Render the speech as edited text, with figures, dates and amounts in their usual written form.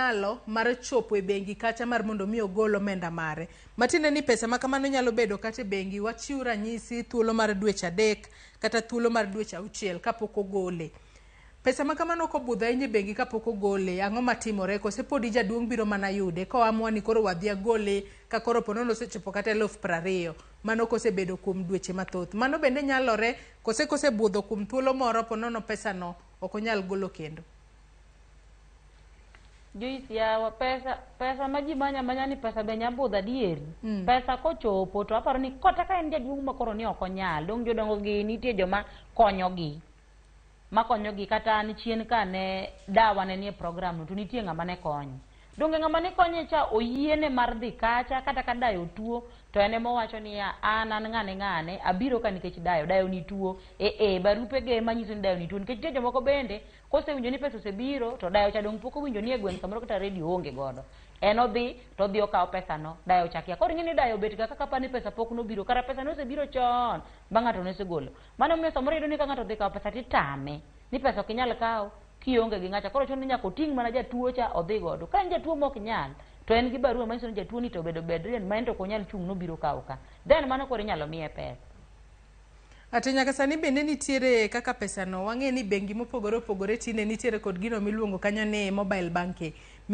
nyalo mar chopo e bengi kacha mar mondo mi ogol omenda mare. Matiende ni pesa ma kamano nyalo bedo kata e bengi, wachiw ranyisi thuolo mar dweche 3 kata thuolo mar dweche 6 kapok ogole. Pesa ma kamano kobudho ahinya e bengi kapok ogole, ang'o matimore? Kose podi jaduong' biro mana yude ko amua ni koro wadhi agole ka koro ponono osechopo kata 20,000, mano kosebedo kuom dweche mathoth. Mano bende nyalore kose budho kuom thuolo moro ponono pesa no ok onyal golo kendo. Joyce yawa, pesa ma ji manya ni pesa be nyabudho adieri. Pesa kochopo to aparo ni kata ka en jaduong' ma koro ni ok onyal, dong jodongo gi nitie joma konyogi. Makonyogi kata an chien ka ne dawa ne nie program no to nitie ng'ama ne konyo. Donge ng'ama ne konye cha oyiene mar dhi kacha kata ka dayo tuo to ene mowacho ni an ng'ane abiro ka nikech dayo ni tuo. Barupe ge manyiso ni dayo ni tuo nikech tie jomoko bende kosewinjo ni pesa osebiro to dayo cha dong pok owinjo ni e gweng' samoro kata redio onge godo. En odhi to odhi okawo pesa no, dayo chakia. Koro ing'e ni dayo bet ga kaka pani pesa pok nobiro, kara pesa no osebiro chon ba ng'ato ne osegolo. Mano miyo samoro iyudo ni ka ng'ato dhi kawo pesa titame ni pesa ok inyal kawo kionge gi ng'acha, koro chuno ni nyaka oting' mana jatuo cha odhi godo. Ka en jatuo mok nyal to en gi barua manyiso ni jatuo ni to bedrien ma en to ok onyal chung' nobiro kawo ka, then mano koro inyalo miye pesa. Ate nyaka sani bende nitiere kaka pesa no wang'e ni bengi mopogore opogore tinde nitiere kod gino miluongo kanyo ni mobile banking.